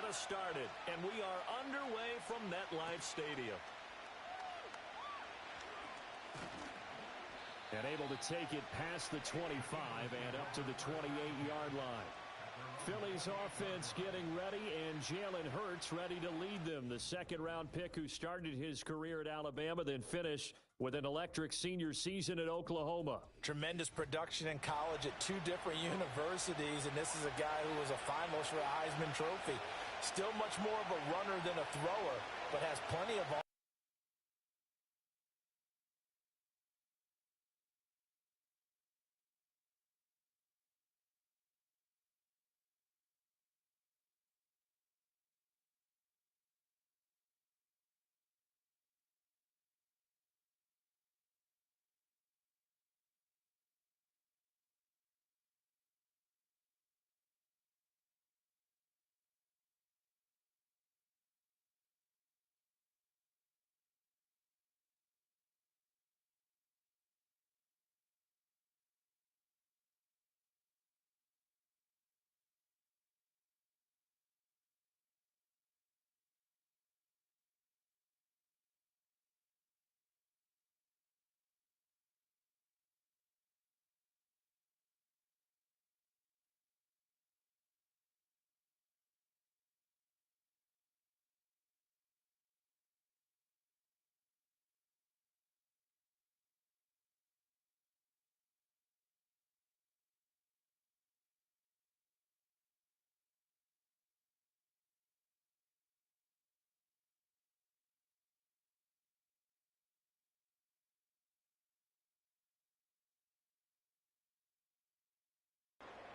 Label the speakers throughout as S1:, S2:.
S1: Started, and we are underway from MetLife Stadium. And able to take it past the 25 and up to the 28-yard line. Phillies offense getting ready, and Jalen Hurts ready to lead them. The second-round pick who started his career at Alabama, then finished with an electric senior season at Oklahoma.
S2: Tremendous production in college at two different universities, and this is a guy who was a finalist for a Heisman Trophy. Still much more of a runner than a thrower, but has plenty of...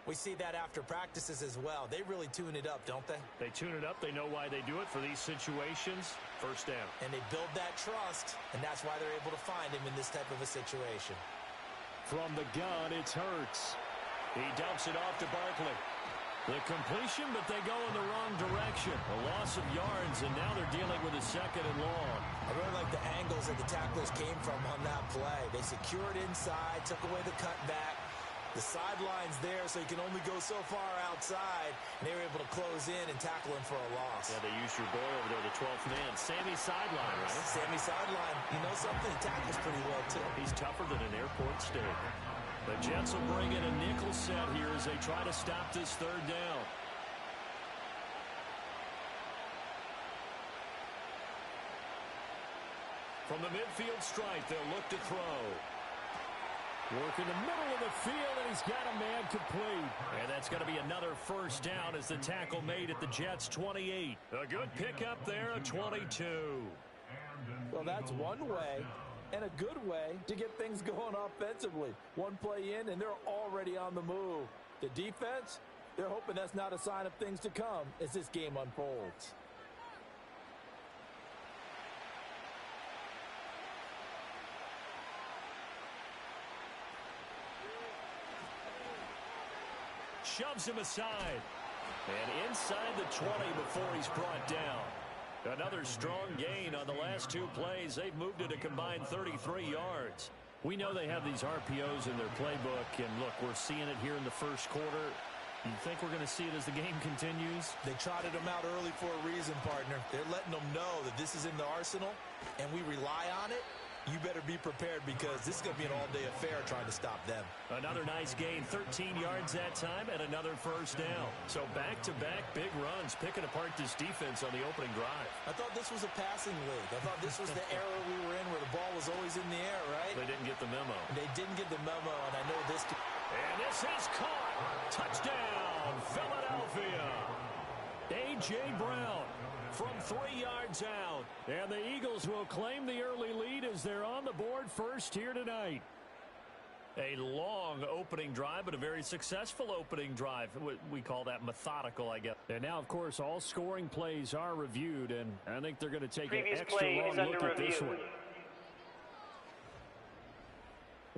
S2: We see that after practices as well. They really tune it up, don't they?
S1: They tune it up. They know why they do it for these situations. First down.
S2: And they build that trust, and that's why they're able to find him in this type of a situation.
S1: From the gun, it's Hurts. He dumps it off to Barkley. The completion, but they go in the wrong direction. action. A loss of yards, and now they're dealing with a second and long.
S2: I really like the angles that the tacklers came from on that play. They secured inside, took away the cutback. The sideline's there, so you can only go so far outside. And they were able to close in and tackle him for a loss.
S1: Yeah, they used your boy over there, the 12th man. Sammy sideline, right?
S2: Sammy sideline. You know something? He tackles pretty well, too.
S1: He's tougher than an airport steak. The Jets will bring in a nickel set here as they try to stop this third down. From the midfield stripe, they'll look to throw. Work in the middle of the field, and he's got a man complete. And that's going to be another first down as the tackle made at the Jets' 28. A good pickup there, a 22.
S2: Well, that's one way and a good way to get things going offensively. One play in, and they're already on the move. The defense, they're hoping that's not a sign of things to come as this game unfolds.
S1: Shoves him aside. And inside the 20 before he's brought down. Another strong gain on the last two plays. They've moved it a combined 33 yards. We know they have these RPOs in their playbook. And look, we're seeing it here in the first quarter. You think we're going to see it as the game continues?
S2: They trotted them out early for a reason, partner. They're letting them know that this is in the arsenal, and we rely on it. You better be prepared because this is going to be an all-day affair trying to stop them.
S1: Another nice gain, 13 yards that time, and another first down. So back-to-back big runs, picking apart this defense on the opening drive.
S2: I thought this was a passing league. I thought this was the era we were in where the ball was always in the air, right?
S1: They didn't get the memo.
S2: They didn't get the memo, and I know this.
S1: And this is caught. Touchdown, Philadelphia. A.J. Brown from 3 yards out. And the Eagles will claim the early lead as they're on the board first here tonight. A long opening drive, but a very successful opening drive. We call that methodical, I guess. And now, of course, all scoring plays are reviewed, and I think they're going to take an extra long look at this one.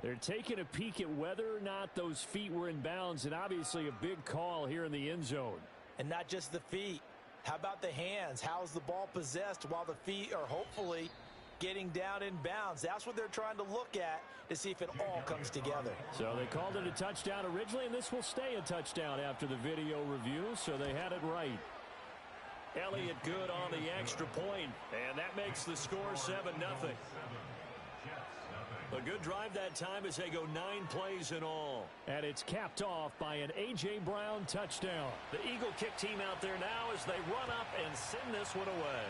S1: They're taking a peek at whether or not those feet were in bounds, and obviously a big call here in the end zone.
S2: And not just the feet. How about the hands? How's the ball possessed while the feet are hopefully getting down in bounds? That's what they're trying to look at to see if it all comes together.
S1: So they called it a touchdown originally, and this will stay a touchdown after the video review, so they had it right. Elliott good on the extra point, and that makes the score 7-0. A good drive that time as they go 9 plays in all. And it's capped off by an A.J. Brown touchdown. The Eagle kick team out there now as they run up and send this one away.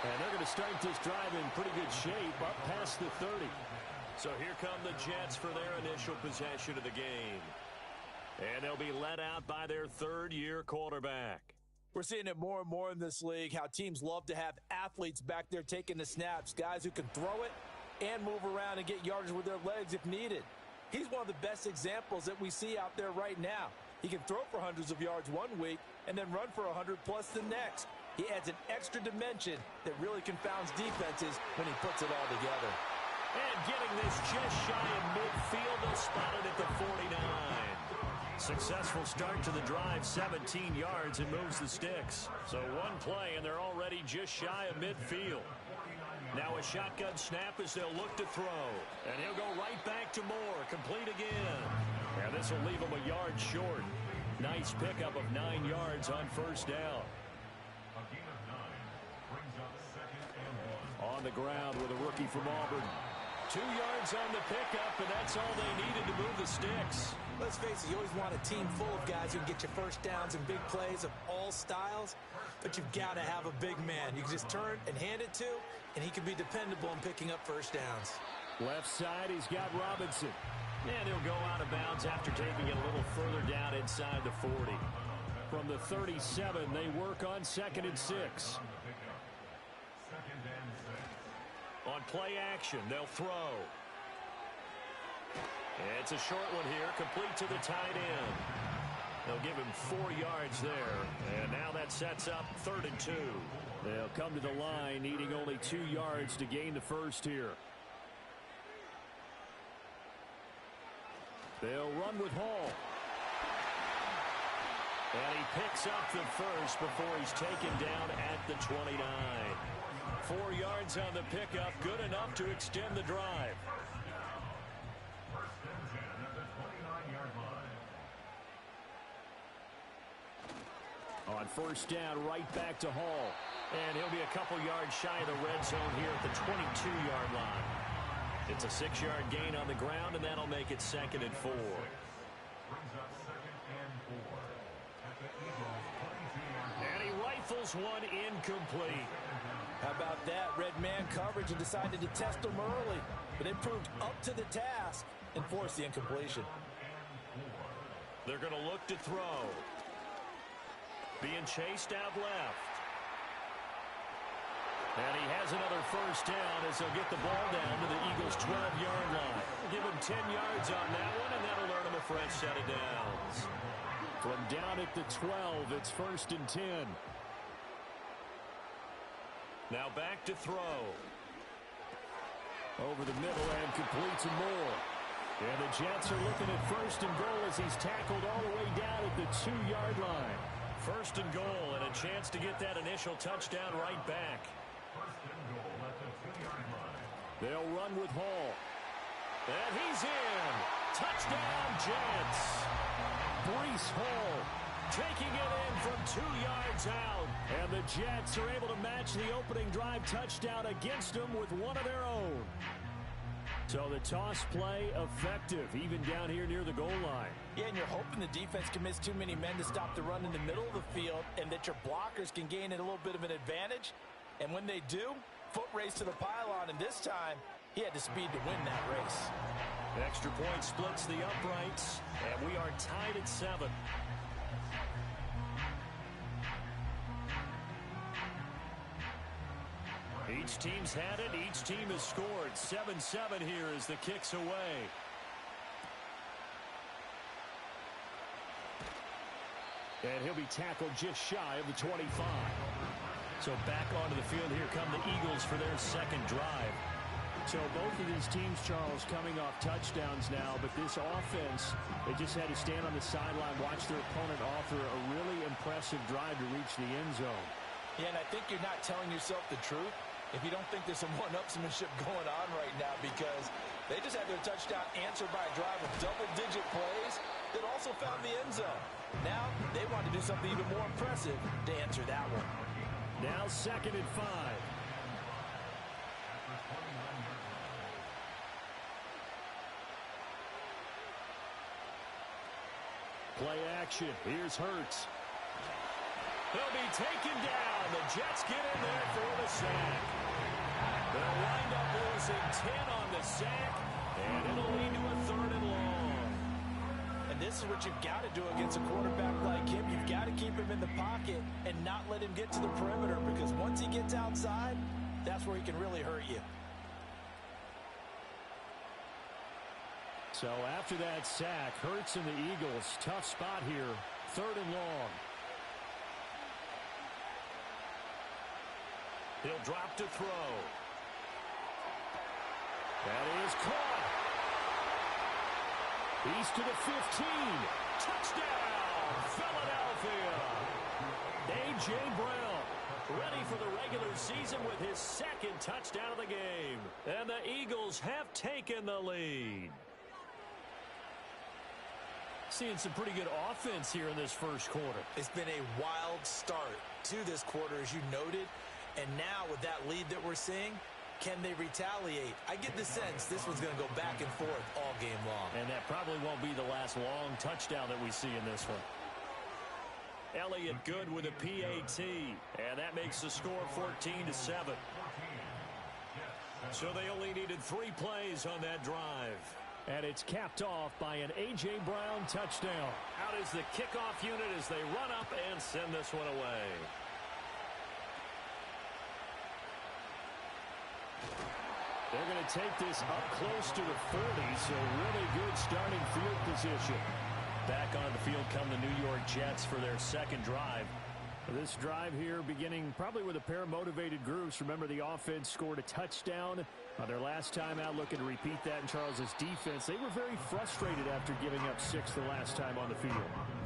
S1: And they're going to start this drive in pretty good shape up past the 30. So here come the Jets for their initial possession of the game. And they'll be led out by their third-year quarterback.
S2: We're seeing it more and more in this league, how teams love to have athletes back there taking the snaps, guys who can throw it and move around and get yardage with their legs if needed. He's one of the best examples that we see out there right now. He can throw for hundreds of yards one week and then run for 100-plus the next. He adds an extra dimension that really confounds defenses when he puts it all together.
S1: And getting this just shy of midfield, they'll spot it at the 49. Successful start to the drive, 17 yards, and moves the sticks. So one play, and they're already just shy of midfield. Now a shotgun snap as they'll look to throw. And he'll go right back to Moore, complete again. And this will leave him a yard short. Nice pickup of 9 yards on first down. On the ground with a rookie from Auburn. 2 yards on the pickup, and that's all they needed to move the sticks.
S2: Let's face it, you always want a team full of guys who can get you first downs and big plays of all styles, but you've got to have a big man you can just turn and hand it to, and he can be dependable in picking up first downs.
S1: Left side, he's got Robinson. And he'll go out of bounds after taking it a little further down inside the 40. From the 37, they work on 2nd and 6. On play action, they'll throw. It's a short one here, complete to the tight end. They'll give him 4 yards there, and now that sets up 3rd and 2. They'll come to the line, needing only 2 yards to gain the first here. They'll run with Hall. And he picks up the first before he's taken down at the 29. 4 yards on the pickup, good enough to extend the drive. On first down, right back to Hall. And he'll be a couple yards shy of the red zone here at the 22-yard line. It's a 6-yard gain on the ground, and that'll make it 2nd and 4. And he rifles one incomplete.
S2: How about that? Red man coverage and decided to test him early, but it proved up to the task and forced the incompletion.
S1: They're going to look to throw. Being chased out left. And he has another first down as he'll get the ball down to the Eagles' 12-yard line. Give him 10 yards on that one, and that'll earn him a fresh set of downs. From down at the 12, it's 1st and 10. Now back to throw. Over the middle and complete to Moore. And the Jets are looking at 1st and goal as he's tackled all the way down at the 2-yard line. 1st and goal and a chance to get that initial touchdown right back. They'll run with Hall. And he's in. Touchdown, Jets. Breece Hall taking it in from 2 yards out. And the Jets are able to match the opening drive touchdown against them with one of their own. So the toss play effective, even down here near the goal line.
S2: Yeah, and you're hoping the defense can miss too many men to stop the run in the middle of the field and that your blockers can gain a little bit of an advantage. And when they do, foot race to the pylon, and this time he had the speed to win that race.
S1: Extra point splits the uprights, and we are tied at 7. Each team's had it. Each team has scored. 7-7 here as the kick's away. And he'll be tackled just shy of the 25. So back onto the field, here come the Eagles for their second drive. So both of these teams, Charles, coming off touchdowns now, but this offense, they just had to stand on the sideline, watch their opponent offer a really impressive drive to reach the end zone.
S2: Yeah, and I think you're not telling yourself the truth if you don't think there's some one-upsmanship going on right now, because they just had their touchdown answered by a drive of double-digit plays that also found the end zone. Now they want to do something even more impressive to answer that one.
S1: Now 2nd and 5. Play action. Here's Hurts. He'll be taken down. The Jets get in there for the sack. They'll wind up losing 10 on the sack, and it'll lead to a 3rd and long.
S2: And this is what you've got to do against a quarterback like him. You've got to keep him in the pocket and not let him get to the perimeter, because once he gets outside, that's where he can really hurt you.
S1: So after that sack, Hurts and the Eagles, tough spot here, 3rd and long. He'll drop to throw. That is caught. He's to the 15. Touchdown, Philadelphia. A.J. Brown ready for the regular season with his 2nd touchdown of the game. And the Eagles have taken the lead. Seeing some pretty good offense here in this first quarter.
S2: It's been a wild start to this quarter, as you noted. And now with that lead that we're seeing, can they retaliate? I get the sense this one's going to go back and forth all game long.
S1: And that probably won't be the last long touchdown that we see in this one. Elliott good with a PAT. And that makes the score 14-7. So they only needed 3 plays on that drive. And it's capped off by an A.J. Brown touchdown. Out is the kickoff unit as they run up and send this one away. They're going to take this up close to the 40, so really good starting field position. Back on the field come the New York Jets for their second drive. This drive here beginning probably with a pair of motivated groups. Remember, the offense scored a touchdown on their last time out, looking to repeat that in Charles's defense. They were very frustrated after giving up 6 the last time on the field.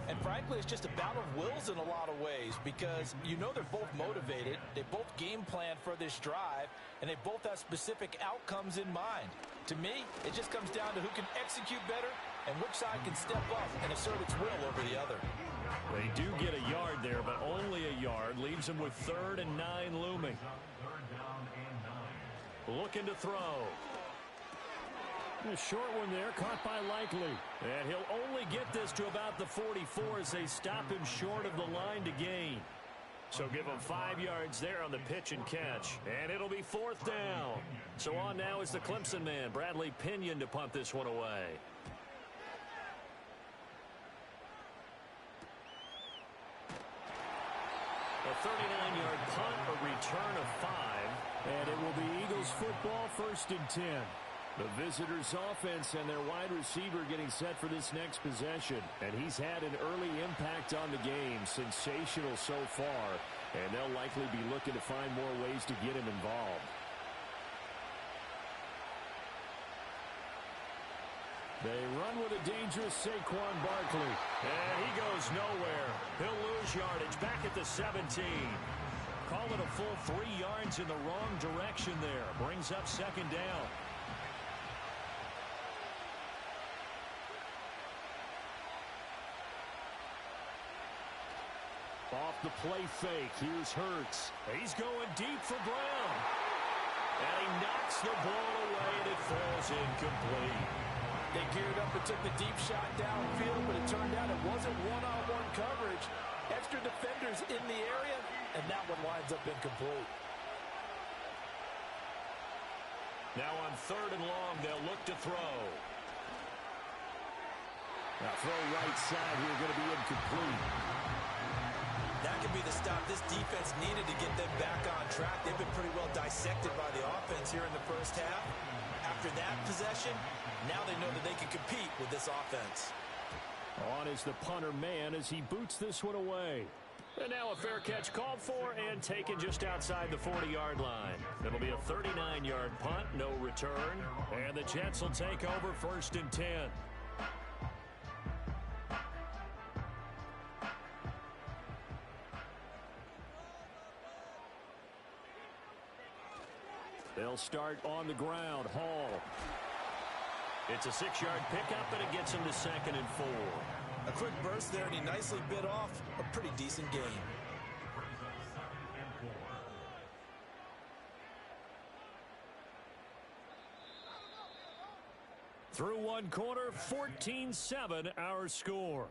S2: And frankly, it's just a battle of wills in a lot of ways because you know they're both motivated, they both game plan for this drive, and they both have specific outcomes in mind. To me, it just comes down to who can execute better and which side can step up and assert its will over the other.
S1: They do get a yard there, but only a yard. Leaves them with 3rd and 9 looming. Looking to throw. A short one there, caught by Likely. And he'll only get this to about the 44 as they stop him short of the line to gain. So give him 5 yards there on the pitch and catch. And it'll be 4th down. So on now is the Clemson man, Bradley Pinion, to punt this one away. A 39-yard punt, a return of 5. And it will be Eagles football, 1st and 10. The visitors' offense and their wide receiver getting set for this next possession. And he's had an early impact on the game. Sensational so far. And they'll likely be looking to find more ways to get him involved. They run with a dangerous Saquon Barkley. And he goes nowhere. He'll lose yardage back at the 17. Call it a full 3 yards in the wrong direction there. Brings up 2nd down. Off the play fake. Here's Hurts. He's going deep for Brown. And he knocks the ball away, and it falls incomplete.
S2: They geared up and took the deep shot downfield, but it turned out it wasn't one-on-one coverage. Extra defenders in the area, and that one winds up incomplete.
S1: Now on 3rd and long, they'll look to throw. Now throw right side here, going to be incomplete.
S2: That could be the stop this defense needed to get them back on track. They've been pretty well dissected by the offense here in the first half. After that possession, now they know that they can compete with this offense.
S1: On is the punter man as he boots this one away. And now a fair catch called for and taken just outside the 40-yard line. It'll be a 39-yard punt, no return. And the Jets will take over 1st and 10. They'll start on the ground. Hall. It's a 6-yard pickup, and it gets him to 2nd and 4.
S2: A quick burst there, and he nicely bit off a pretty decent gain.
S1: Through one quarter, 14-7 our score.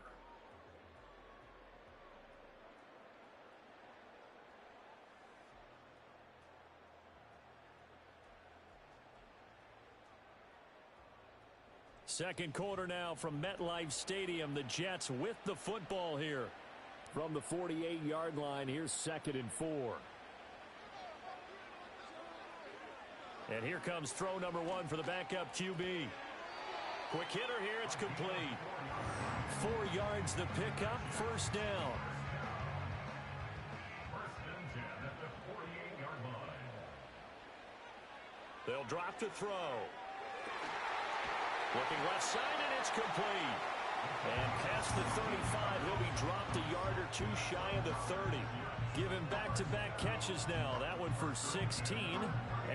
S1: Second quarter now from MetLife Stadium. The Jets with the football here. From the 48-yard line, here's 2nd and 4. And here comes throw number 1 for the backup QB. Quick hitter here, it's complete. 4 yards the pickup, 1st down. They'll drop to throw. Looking left side, and it's complete. And past the 35, he'll be dropped a yard or 2 shy of the 30. Give him back-to-back catches now. That one for 16,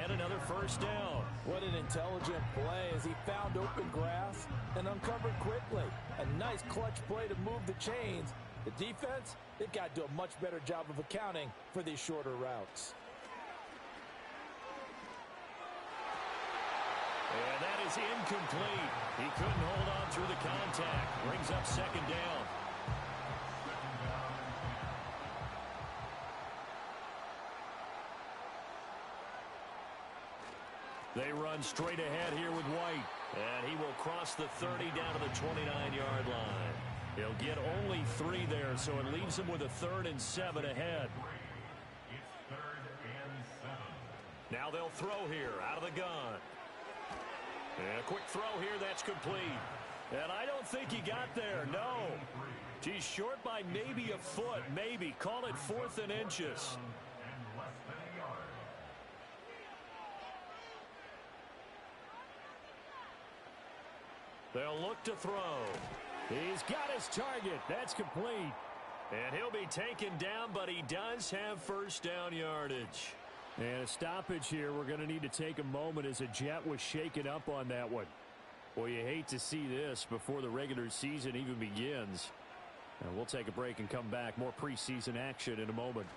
S1: and another 1st down.
S2: What an intelligent play as he found open grass and uncovered quickly. A nice clutch play to move the chains. The defense, they've got to do a much better job of accounting for these shorter routes.
S1: And that is incomplete. He couldn't hold on through the contact. Brings up 2nd down. They run straight ahead here with White. And he will cross the 30 down to the 29-yard line. He'll get only 3 there, so it leaves him with a 3rd and 7 ahead. Now they'll throw here out of the gun. And a quick throw here, that's complete. And I don't think he got there, no. He's short by maybe a foot, maybe. Call it 4th and inches. They'll look to throw. He's got his target. That's complete. And he'll be taken down, but he does have first down yardage. And a stoppage here. We're going to need to take a moment as a Jet was shaken up on that one. Well, you hate to see this before the regular season even begins. And we'll take a break and come back. More preseason action in a moment.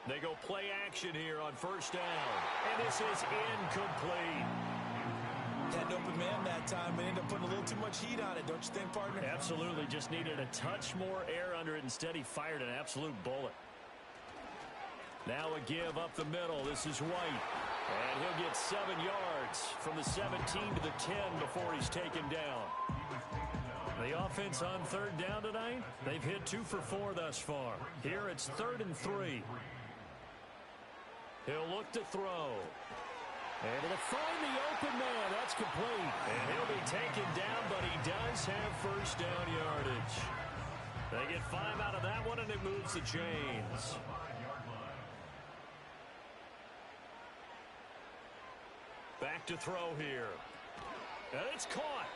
S1: They go play action here on first down. And this is incomplete.
S2: Had an open man that time, but ended up putting a little too much heat on it, don't you think, partner?
S1: Absolutely. Just needed a touch more air under it. Instead, he fired an absolute bullet. Now a give up the middle. This is White. And he'll get 7 yards from the 17 to the 10 before he's taken down. The offense on 3rd down tonight, they've hit 2 for 4 thus far. Here it's 3rd and 3. He'll look to throw. And to find the open man, that's complete. And he'll be taken down, but he does have first down yardage. They get 5 out of that one, and it moves the chains. Back to throw here. And it's caught.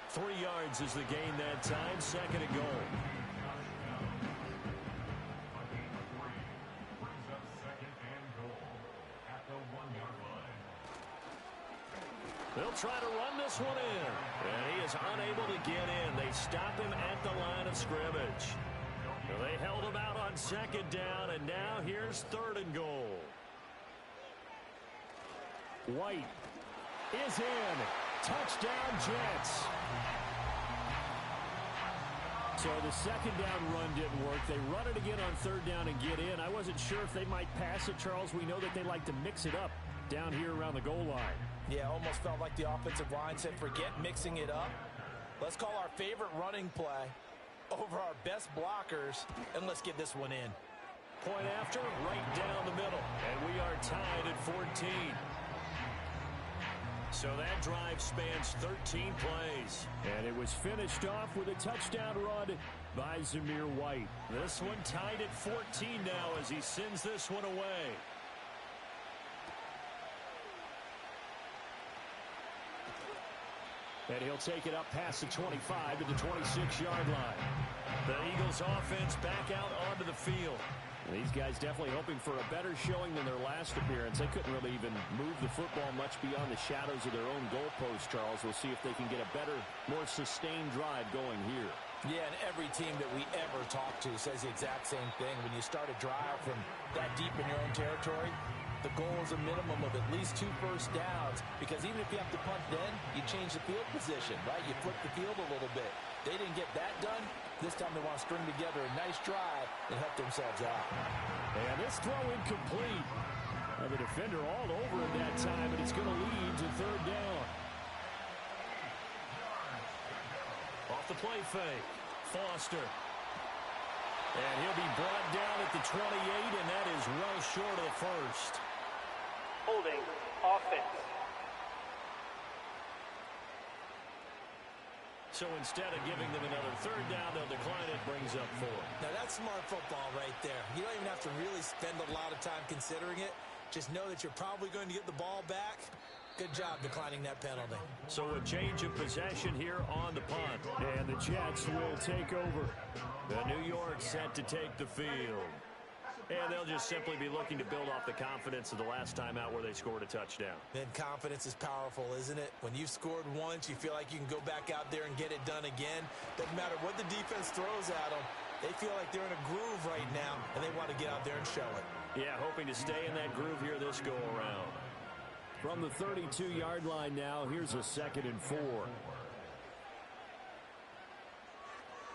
S1: 3 yards is the gain that time. 2nd and goal. They'll try to run this one in. And he is unable to get in. They stop him at the line of scrimmage. They held him out on 2nd down, and now here's 3rd and goal. White is in. Touchdown, Jets. So the 2nd down run didn't work. They run it again on 3rd down and get in. I wasn't sure if they might pass it, Charles. We know that they like to mix it up down here around the goal line.
S2: Yeah, almost felt like the offensive line said, forget mixing it up. Let's call our favorite running play over our best blockers, and let's get this one in.
S1: Point after, right down the middle. And we are tied at 14. So that drive spans 13 plays. And it was finished off with a touchdown run by Zamir White. This one tied at 14 now as he sends this one away. And he'll take it up past the 25 to the 26-yard line. The Eagles offense back out onto the field. And these guys definitely hoping for a better showing than their last appearance. They couldn't really even move the football much beyond the shadows of their own goalpost, Charles. We'll see if they can get a better, more sustained drive going here.
S2: Yeah, and every team that we ever talk to says the exact same thing. When you start a drive from that deep in your own territory, the goal is a minimum of at least 2 first downs, because even if you have to punt then, you change the field position, right? You flip the field a little bit. They didn't get that done. This time they want to string together a nice drive and help themselves out.
S1: And this throw incomplete. And the defender all over it that time, and it's going to lead to 3rd down. Off the play fake. Foster. And he'll be brought down at the 28, and that is well short of the first.
S3: Holding offense.
S1: So instead of giving them another 3rd down, they'll decline it, brings up 4.
S2: Now that's smart football right there. You don't even have to really spend a lot of time considering it. Just know that you're probably going to get the ball back. Good job declining that penalty.
S1: So a change of possession here on the punt. And the Jets will take over. The New York set to take the field. And they'll just simply be looking to build off the confidence of the last time out where they scored a touchdown.
S2: And confidence is powerful, isn't it? When you've scored once, you feel like you can go back out there and get it done again. Doesn't matter what the defense throws at them. They feel like they're in a groove right now, and they want to get out there and show it.
S1: Yeah, hoping to stay in that groove here this go-around. From the 32-yard line now, here's a 2nd and 4.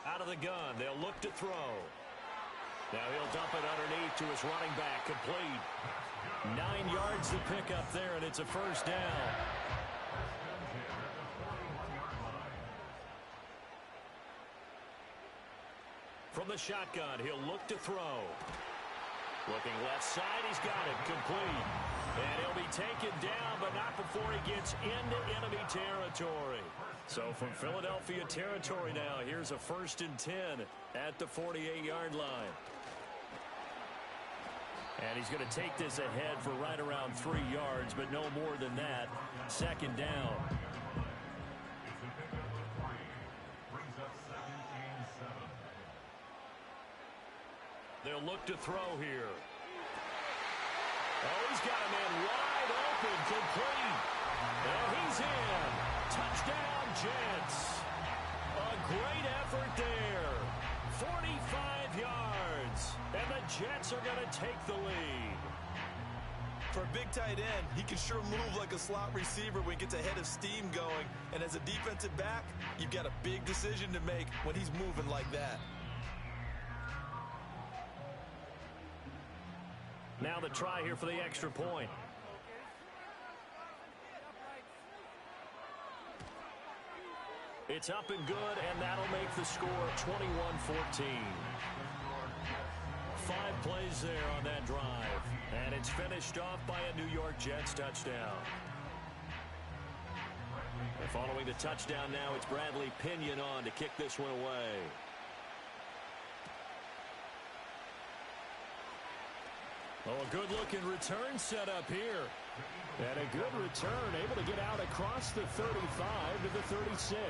S1: Out of the gun, they'll look to throw. Now he'll dump it underneath to his running back, complete. 9 yards to pick up there, and it's a first down. From the shotgun, he'll look to throw. Looking left side, he's got it, complete. And he'll be taken down, but not before he gets into enemy territory. So from Philadelphia territory now, here's a 1st and 10 at the 48-yard line. And he's going to take this ahead for right around 3 yards, but no more than that. 2nd down. They'll look to throw here. Oh, he's got a man wide open, complete. And he's in. Touchdown, Jets. A great effort there. 45 yards. And the Jets are going to take the lead.
S2: For a big tight end, he can sure move like a slot receiver when he gets a head of steam going. And as a defensive back, you've got a big decision to make when he's moving like that.
S1: Now the try here for the extra point. It's up and good, and that'll make the score 21-14. 5 plays there on that drive, and it's finished off by a New York Jets touchdown. And following the touchdown now, it's Bradley Pinion on to kick this one away. Oh, a good-looking return set up here. And a good return, able to get out across the 35 to the 36.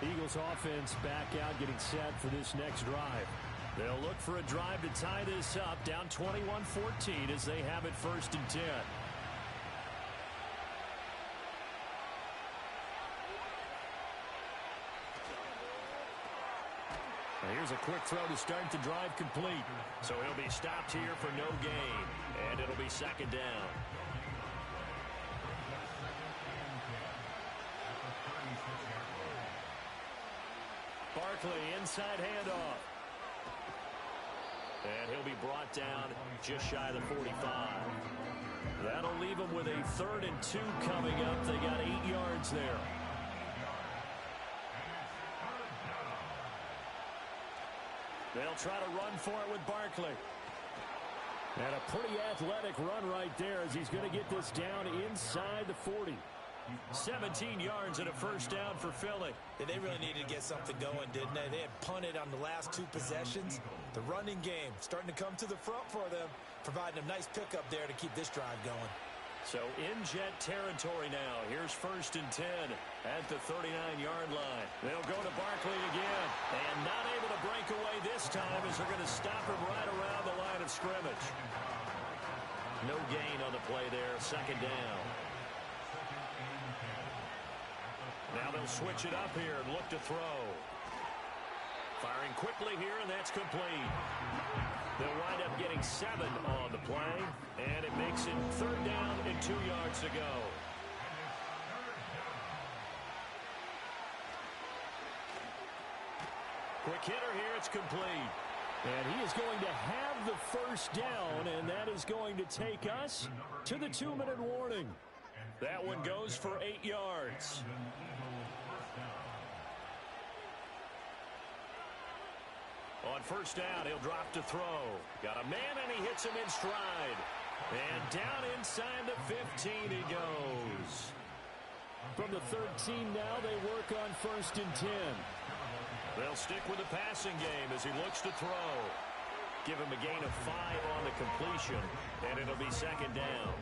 S1: Eagles offense back out, getting set for this next drive. They'll look for a drive to tie this up, down 21-14 as they have it 1st and 10. Here's a quick throw to start the drive, complete. So he'll be stopped here for no gain, and it'll be 2nd down. Barkley, inside handoff. And he'll be brought down just shy of the 45. That'll leave him with a 3rd and 2 coming up. They got 8 yards there. They'll try to run for it with Barkley. And a pretty athletic run right there as he's going to get this down inside the 40. 17 yards and a 1st down for Philly.
S2: Yeah, they really needed to get something going, didn't they? They had punted on the last 2 possessions. The running game starting to come to the front for them, providing a nice pickup there to keep this drive going.
S1: So in Jet territory now. Here's 1st and 10 at the 39-yard line. They'll go to Barkley again. And not able to break away this time as they're going to stop him right around the line of scrimmage. No gain on the play there. 2nd down. Now they'll switch it up here and look to throw. Firing quickly here, and that's complete. They'll wind up getting 7 on the play, and it makes it 3rd down and 2 yards to go. Quick hitter here, it's complete. And he is going to have the 1st down, and that is going to take us to the 2-minute warning. That one goes for 8 yards. On 1st down, he'll drop to throw. Got a man, and he hits him in stride. And down inside the 15 he goes. From the 13 now, they work on 1st and 10. They'll stick with the passing game as he looks to throw. Give him a gain of 5 on the completion, and it'll be 2nd down.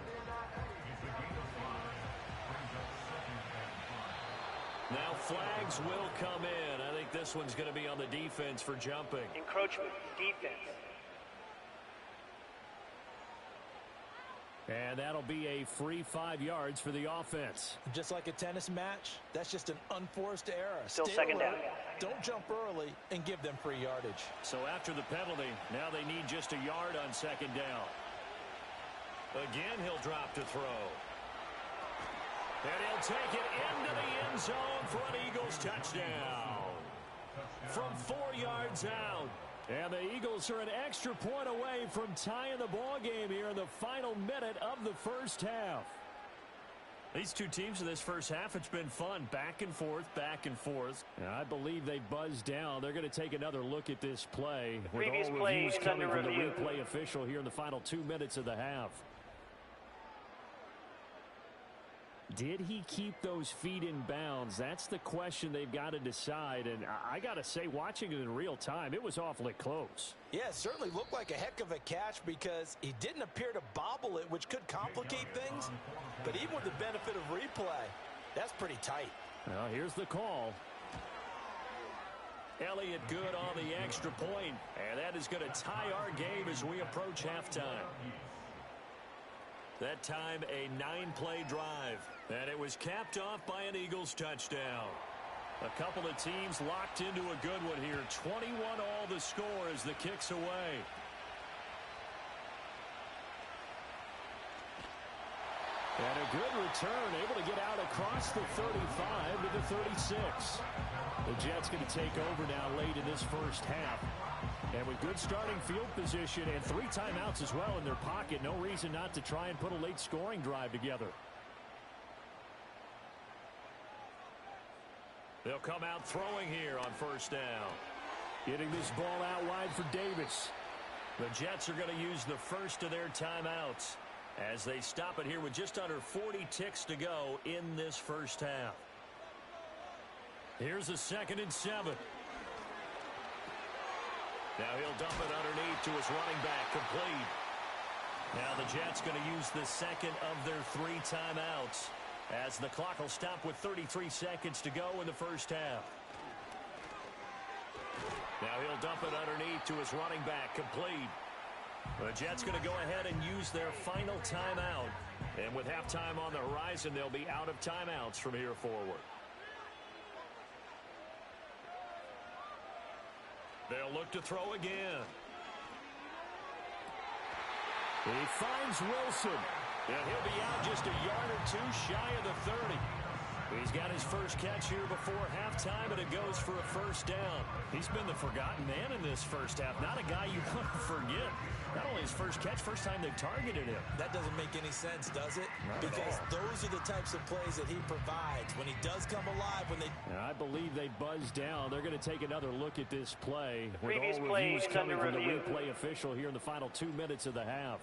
S1: Now flags will come in. I think this one's going to be on the defense for jumping.
S3: Encroachment, defense.
S1: And that'll be a free 5 yards for the offense.
S2: Just like a tennis match, that's just an unforced error.
S3: Still
S2: Stay
S3: 2nd down.
S2: Don't jump early and give them free yardage.
S1: So after the penalty, now they need just a yard on 2nd down. Again, he'll drop to throw. And he'll take it into the end zone for an Eagles touchdown. From 4 yards out. And the Eagles are an extra point away from tying the ball game here in the final minute of the 1st half. These two teams in this first half, it's been fun. Back and forth, back and forth. And I believe they buzzed down. They're going to take another look at this play. With
S3: Previous
S1: all
S3: play
S1: reviews
S3: is
S1: coming
S3: under
S1: from the
S3: review.
S1: replay official here in the final 2 minutes of the half. Did he keep those feet in bounds? That's the question they've got to decide. And I got to say, watching it in real time, it was awfully close.
S2: Yeah, it certainly looked like a heck of a catch because he didn't appear to bobble it, which could complicate things. But even with the benefit of replay, that's pretty tight.
S1: Well, here's the call. Elliott good on the extra point, and that is going to tie our game as we approach halftime. That time, a 9-play drive, and it was capped off by an Eagles touchdown. A couple of teams locked into a good one here. 21 all the score as the kick's away. And a good return, able to get out across the 35 to the 36. The Jets going to take over now late in this first half. And with good starting field position and 3 timeouts as well in their pocket, no reason not to try and put a late scoring drive together. They'll come out throwing here on first down. Getting this ball out wide for Davis. The Jets are going to use the first of their timeouts as they stop it here with just under 40 ticks to go in this first half. Here's a 2nd and 7. Now he'll dump it underneath to his running back, complete. Now the Jets going to use the second of their 3 timeouts as the clock will stop with 33 seconds to go in the first half. Now he'll dump it underneath to his running back, complete. The Jets going to go ahead and use their final timeout. And with halftime on the horizon, they'll be out of timeouts from here forward. They'll look to throw again. He finds Wilson. And he'll be out just a yard or 2 shy of the 30. He's got his first catch here before halftime, and it goes for a first down. He's been the forgotten man in this first half. Not a guy you want to forget. Not only his first catch, first time they've targeted him.
S2: That doesn't make any sense, does it?
S1: Not
S2: because
S1: at all.
S2: those are the types of plays that he provides. When he does come alive, when they...
S1: I believe they buzzed down. They're going to take another look at this play. With
S3: Previous
S1: all
S3: play
S1: reviews
S3: is
S1: coming
S3: under
S1: from the
S3: review.
S1: replay official here in the final 2 minutes of the half.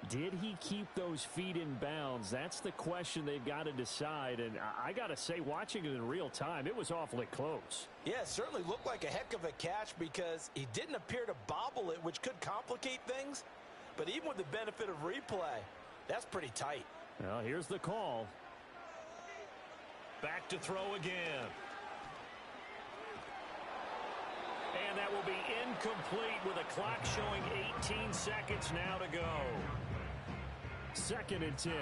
S1: Did he keep those feet in bounds? That's the question they've got to decide. And I got to say, watching it in real time, it was awfully close.
S2: Yeah, it certainly looked like a heck of a catch because he didn't appear to bobble it, which could complicate things. But even with the benefit of replay, that's pretty tight.
S1: Well, here's the call. Back to throw again. And that will be incomplete with a clock showing 18 seconds now to go. 2nd and 10.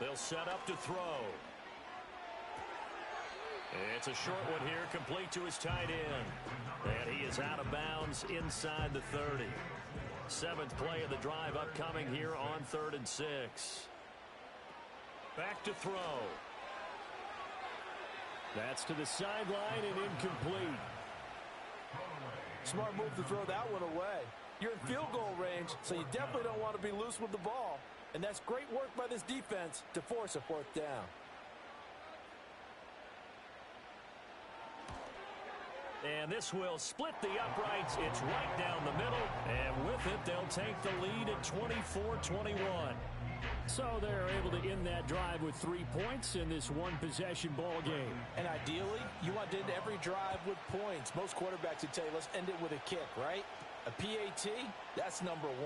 S1: They'll set up to throw. It's a short one here, complete to his tight end. And he is out of bounds inside the 30. 7th play of the drive upcoming here on 3rd and 6. Back to throw. That's to the sideline and incomplete.
S2: Smart move to throw that one away. You're in field goal range, so you definitely don't want to be loose with the ball. And that's great work by this defense to force a 4th down.
S1: And this will split the uprights. It's right down the middle. And with it, they'll take the lead at 24-21. So they're able to end that drive with 3 points in this one-possession ball game.
S2: And ideally, you want to end every drive with points. Most quarterbacks would tell you, let's end it with a kick, right? A PAT, that's number 1.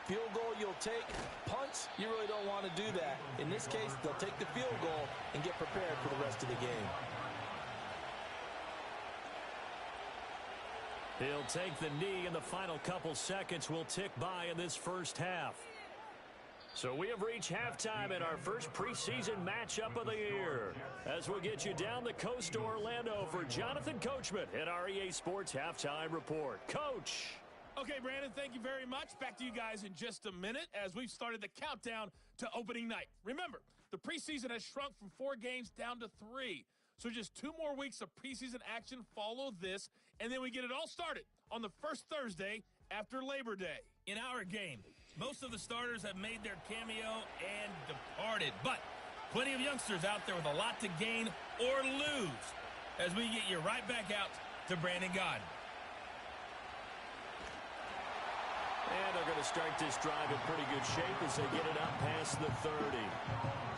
S2: Field goal you'll take. Punts, you really don't want to do that. In this case, they'll take the field goal and get prepared for the rest of the game.
S1: He'll take the knee, and the final couple seconds will tick by in this first half. So we have reached halftime in our first preseason matchup of the year. As we'll get you down the coast to Orlando for Jonathan Coachman at our EA Sports Halftime Report. Coach.
S4: Okay, Brandon, thank you very much. Back to you guys in just a minute as we've started the countdown to opening night. Remember, the preseason has shrunk from 4 games down to 3. So just 2 more weeks of preseason action follow this, and then we get it all started on the first Thursday after Labor Day. In our game, most of the starters have made their cameo and departed, but plenty of youngsters out there with a lot to gain or lose as we get you right back out to Brandon Gaudin.
S1: And they're going to start this drive in pretty good shape as they get it up past the 30.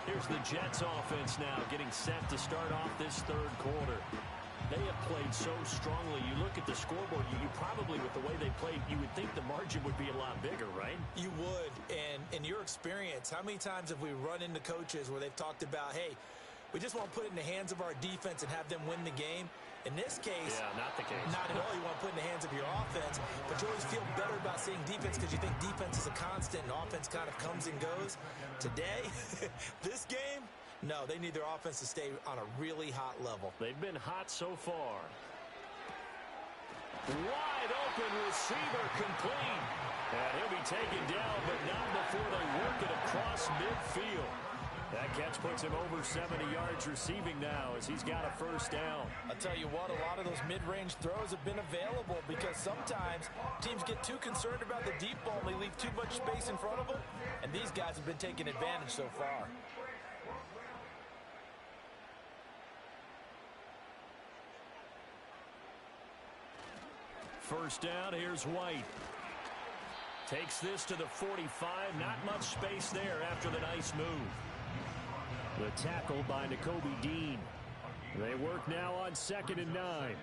S1: Here's the Jets offense now getting set to start off this third quarter. They have played so strongly. You look at the scoreboard, you probably, with the way they played, you would think the margin would be a lot bigger, right?
S2: You would. And in your experience, how many times have we run into coaches where they've talked about, hey, we just want to put it in the hands of our defense and have them win the game? In this case,
S1: not the case.
S2: Not at all. You want to put it in the hands of your offense, but you always feel better about seeing defense because you think defense is a constant and offense kind of comes and goes. Today, this game, no, they need their offense to stay on a really hot level.
S1: They've been hot so far. Wide open receiver complete. And he'll be taken down, but not before they work it across midfield. That catch puts him over 70 yards receiving now as he's got a first down.
S2: I'll tell you what, a lot of those mid-range throws have been available because sometimes teams get too concerned about the deep ball and they leave too much space in front of them, and these guys have been taking advantage so far.
S1: First down, here's White. Takes this to the 45. Not much space there after the nice move. The tackle by Nakobe Dean. They work now on 2nd and 9.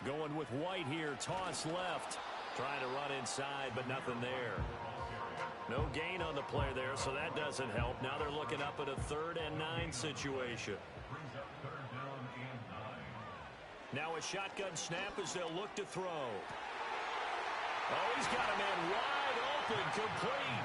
S1: Going with White here. Toss left. Trying to run inside, but nothing there. No gain on the play there, so that doesn't help. Now they're looking up at a 3rd and 9 situation. Now a shotgun snap as they'll look to throw. Oh, he's got a man wide open, complete.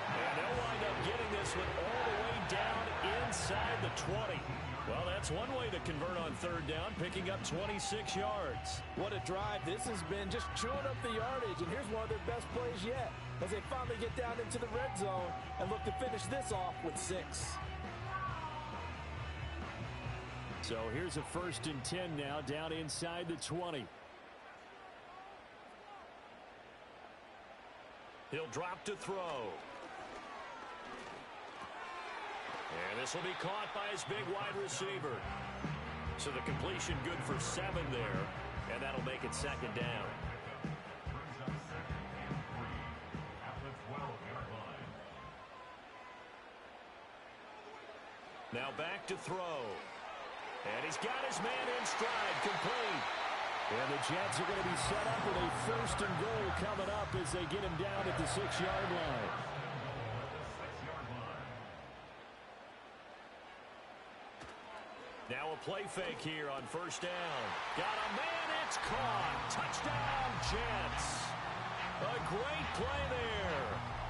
S1: And they'll wind up getting this one all the way down inside the 20. Well, that's one way to convert on 3rd down, picking up 26 yards.
S2: What a drive. This has been just chewing up the yardage, and here's one of their best plays yet as they finally get down into the red zone and look to finish this off with 6.
S1: So here's a 1st and 10 now down inside the 20. He'll drop to throw. And this will be caught by his big wide receiver. So the completion good for 7 there. And that'll make it 2nd down. Now back to throw. And he's got his man in stride, complete. And the Jets are going to be set up with a 1st and goal coming up as they get him down at the 6-yard line. Now a play fake here on 1st down. Got a man, it's caught. Touchdown, Jets. A great play there.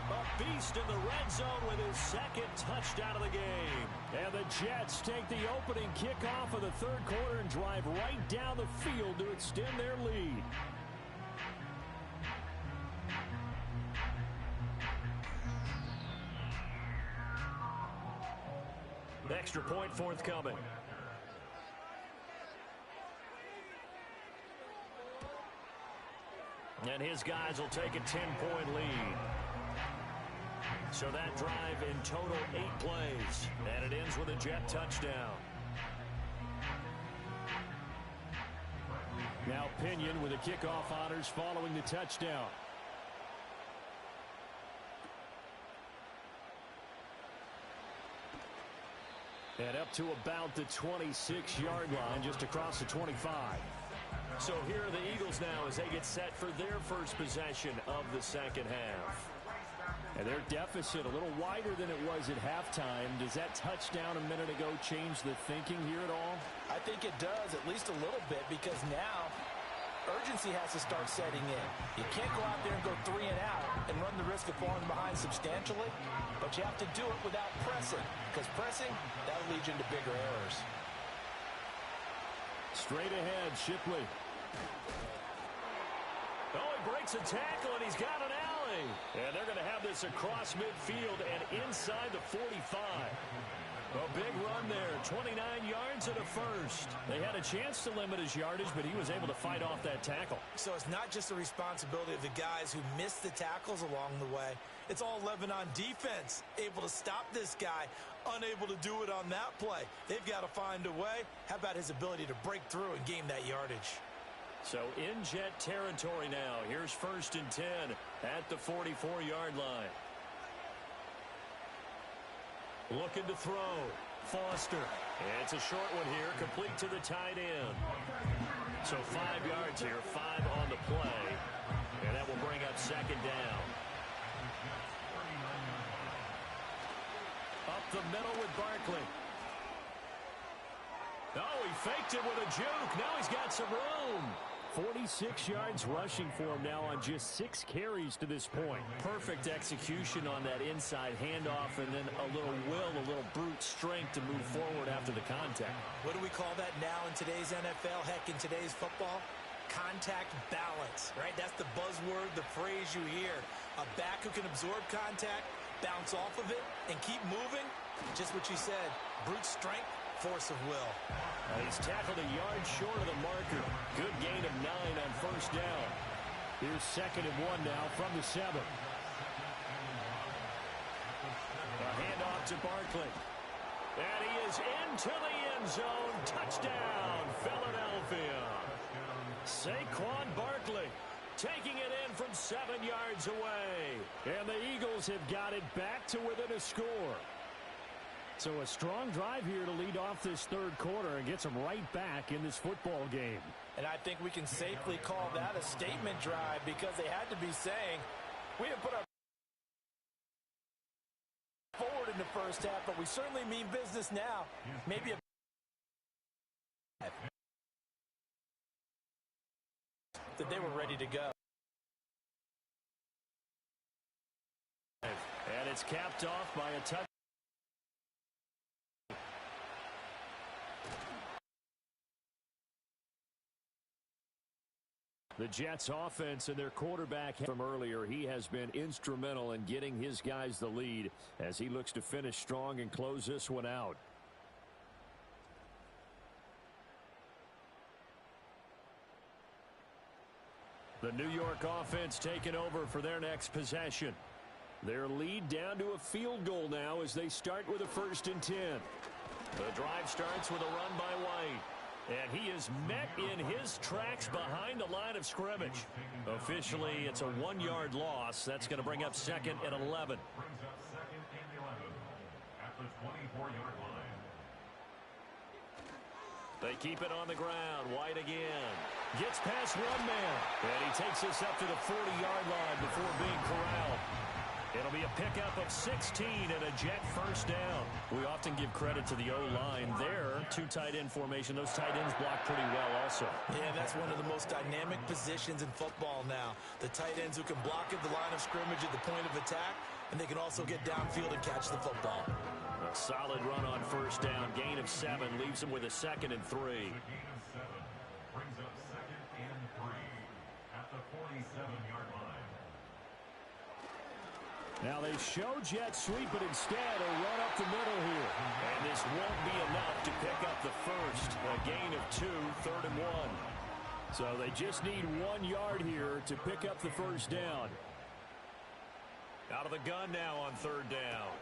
S1: A beast in the red zone with his 2nd touchdown of the game. And the Jets take the opening kickoff of the 3rd quarter and drive right down the field to extend their lead. Extra point forthcoming. And his guys will take a 10-point lead. So that drive in total 8 plays. And it ends with a Jet touchdown. Now Pinion with the kickoff honors following the touchdown. And up to about the 26-yard line, just across the 25. So here are the Eagles now as they get set for their first possession of the 2nd half. And their deficit a little wider than it was at halftime. Does that touchdown a minute ago change the thinking here at all?
S2: I think it does, at least a little bit, because now urgency has to start setting in. You can't go out there and go 3 and out and run the risk of falling behind substantially, but you have to do it without pressing, because pressing, that'll lead you into bigger errors.
S1: Straight ahead, Shipley. Oh, he breaks a tackle, and he's got an alley. And they're going to have this across midfield and inside the 45. A big run there, 29 yards and a first. They had a chance to limit his yardage, but he was able to fight off that tackle.
S2: So it's not just the responsibility of the guys who missed the tackles along the way. It's all 11 on defense, able to stop this guy, unable to do it on that play. They've got to find a way. How about his ability to break through and gain that yardage?
S1: So in Jet territory now. Here's 1st and 10 at the 44-yard line. Looking to throw. Foster. And it's a short one here, complete to the tight end. So 5 yards here, 5 on the play. And that will bring up 2nd down. Up the middle with Barkley. Oh, he faked it with a juke. Now he's got some room. 46 yards rushing for him now on just 6 carries to this point. Perfect execution on that inside handoff, and then a little will, a little brute strength to move forward after the contact.
S2: What do we call that now in today's NFL? Heck, in today's football? Contact balance, right? That's the buzzword, the phrase you hear. A back who can absorb contact, bounce off of it, and keep moving. Just what you said, brute strength, force of will.
S1: He's tackled a yard short of the marker. Good gain of 9 on 1st down. Here's 2nd and 1 now from the 7. A handoff to Barkley. And he is into the end zone. Touchdown, Philadelphia. Saquon Barkley taking it in from 7 yards away. And the Eagles have got it back to within a score. So a strong drive here to lead off this 3rd quarter and gets them right back in this football game.
S2: And I think we can safely call that a statement drive because they had to be saying, we didn't put our forward in the first half, but we certainly mean business now. Maybe that they were ready to go.
S1: And it's capped off by a touchdown. The Jets offense and their quarterback from earlier, he has been instrumental in getting his guys the lead as he looks to finish strong and close this one out. The New York offense taking over for their next possession. Their lead down to a field goal now as they start with a 1st and 10. The drive starts with a run by White. And he is met in his tracks behind the line of scrimmage. Officially, it's a 1-yard loss. That's going to bring up 2nd and 11. They keep it on the ground. White again. Gets past one man. And he takes this up to the 40-yard line before being corralled. It'll be a pickup of 16 and a Jet 1st down. We often give credit to the O-line there. 2 tight end formation. Those tight ends block pretty well also.
S2: Yeah, that's one of the most dynamic positions in football now. The tight ends who can block at the line of scrimmage at the point of attack, and they can also get downfield and catch the football.
S1: A solid run on 1st down. Gain of 7 leaves him with a 2nd and 3.
S5: Brings up 2nd and 3 at the 47-yard line.
S1: Now they show jet sweep, but instead a run up the middle here. And this won't be enough to pick up the first. A gain of 2, 3rd and 1. So they just need 1 yard here to pick up the first down. Out of the gun now on 3rd down.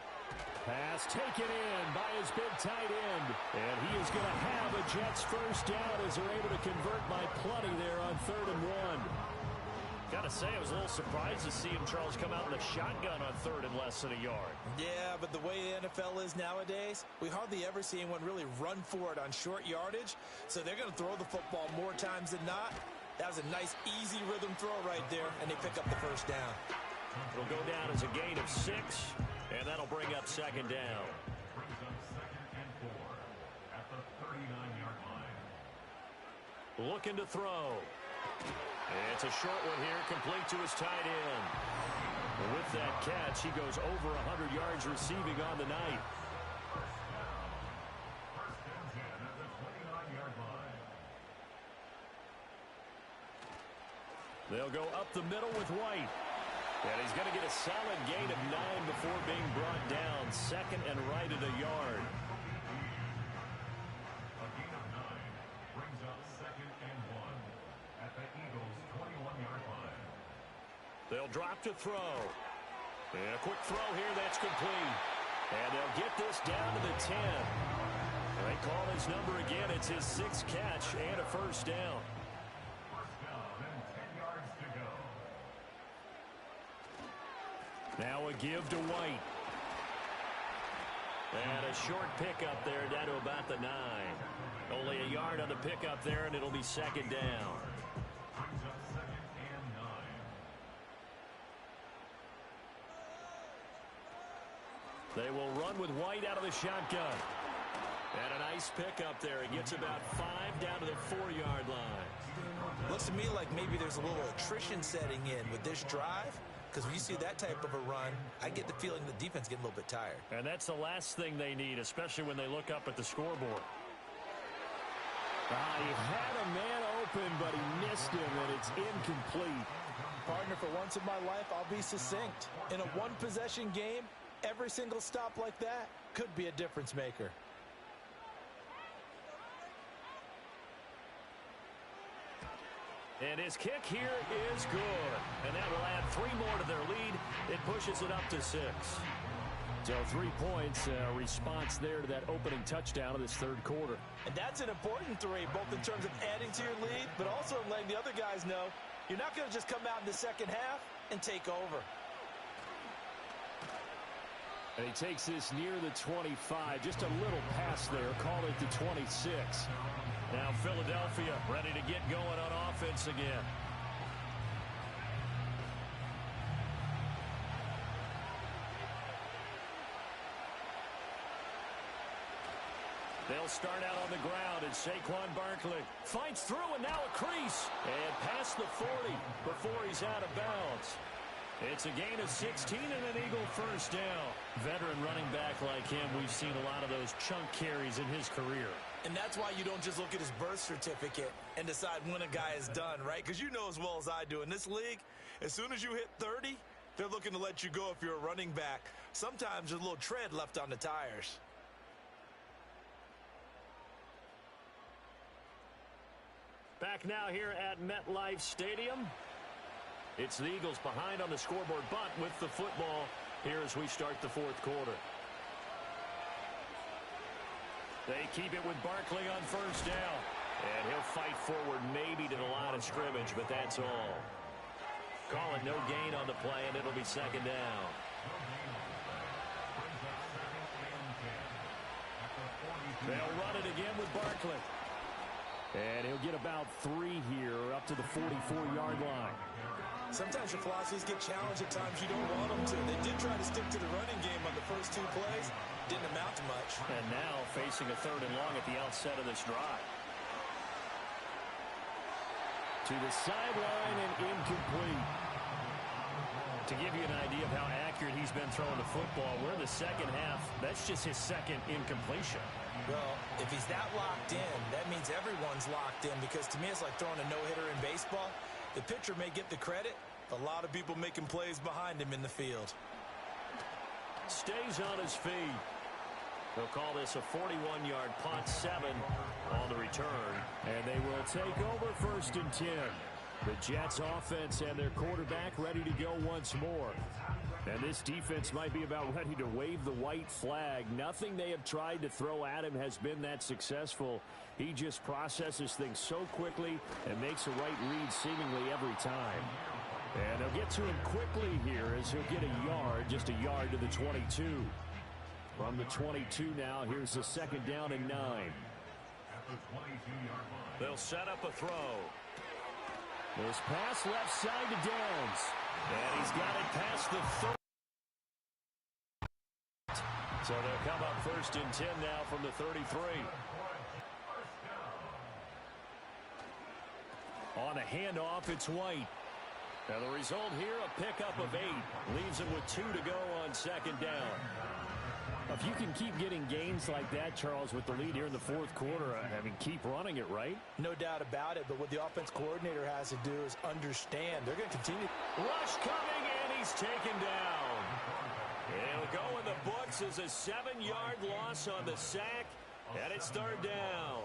S1: Pass taken in by his big tight end. And he is going to have a Jets first down as they're able to convert by plenty there on 3rd and 1. Gotta say, I was a little surprised to see him, Charles, come out in a shotgun on 3rd and less than a yard.
S2: Yeah, but the way the NFL is nowadays, we hardly ever see anyone really run for it on short yardage. So they're going to throw the football more times than not. That was a nice, easy rhythm throw right there, and they pick up the first down.
S1: It'll go down as a gain of 6, and that'll bring up 2nd down.
S5: Brings up 2nd and 4 at the 39-yard line.
S1: Looking to throw. It's a short one here, complete to his tight end. With that catch, he goes over 100 yards receiving on the night.
S5: First and 10 at the 29-yard line.
S1: They'll go up the middle with White. And he's going to get a solid gain of 9 before being brought down. 2nd and right at a yard. They'll drop to throw. And a quick throw here, that's complete. And they'll get this down to the 10. They call his number again. It's his 6th catch and a first down.
S5: First down and 10 yards to go.
S1: Now a give to White. And a short pickup there down to about the 9. Only a yard on the pickup there, and it'll be second down.
S5: Brings up second and 9.
S1: They will run with White out of the shotgun. And a nice pickup there. He gets about 5 down to the 4-yard line.
S2: Looks to me like maybe there's a little attrition setting in with this drive. Because when you see that type of a run, I get the feeling the defense getting a little bit tired.
S1: And that's the last thing they need, especially when they look up at the scoreboard. He had a man open, but he missed him, and it's incomplete.
S2: Partner, for once in my life, I'll be succinct. In a one-possession game, every single stop like that could be a difference maker.
S1: And his kick here is good. And that will add 3 more to their lead. It pushes it up to 6. So 3 points, response there to that opening touchdown of this third quarter.
S2: And that's an important 3, both in terms of adding to your lead, but also letting the other guys know you're not going to just come out in the second half and take over.
S1: And he takes this near the 25. Just a little pass there. Call it the 26. Now Philadelphia ready to get going on offense again. They'll start out on the ground, and Saquon Barkley fights through, and now a crease. And past the 40 before he's out of bounds. It's a gain of 16 and an Eagle first down. Veteran running back like him, we've seen a lot of those chunk carries in his career.
S2: And that's why you don't just look at his birth certificate and decide when a guy is done, right? Because you know as well as I do, in this league, as soon as you hit 30, they're looking to let you go if you're a running back. Sometimes there's a little tread left on the tires.
S1: Back now here at MetLife Stadium. It's the Eagles behind on the scoreboard, but with the football here as we start the fourth quarter. They keep it with Barkley on first down. And he'll fight forward maybe to the line of scrimmage, but that's all. Call it no gain on the play, and it'll be second down. They'll run it again with Barkley. And he'll get about 3 here up to the 44-yard line.
S2: Sometimes your philosophies get challenged at times you don't want them to. They did try to stick to the running game on the first 2 plays. Didn't amount to much.
S1: And now facing a 3rd and long at the outset of this drive. To the sideline and incomplete. To give you an idea of how accurate he's been throwing the football, we're in the second half. That's just his 2nd incompletion.
S2: Well, if he's that locked in, that means everyone's locked in, because to me it's like throwing a no-hitter in baseball. The pitcher may get the credit, a lot of people making plays behind him in the field.
S1: Stays on his feet. They'll call this a 41-yard punt, 7 on the return. And they will take over 1st and 10. The Jets offense and their quarterback ready to go once more. And this defense might be about ready to wave the white flag. Nothing they have tried to throw at him has been that successful. He just processes things so quickly and makes a right read seemingly every time. And they'll get to him quickly here as he'll get a yard, just a yard to the 22. From the 22 now, here's the 2nd down and 9. They'll set up a throw. This pass left side to Downs. And he's got it past the 30. So they'll come up 1st and 10 now from the 33. On a handoff, it's White. Now the result here, a pickup of 8. Leaves him with 2 to go on 2nd down. If you can keep getting gains like that, Charles, with the lead here in the 4th quarter, keep running it, right?
S2: No doubt about it, but what the offense coordinator has to do is understand. They're going to continue.
S1: Rush coming, and he's taken down. It'll go in the books as a 7-yard loss on the sack, and it's 3rd down.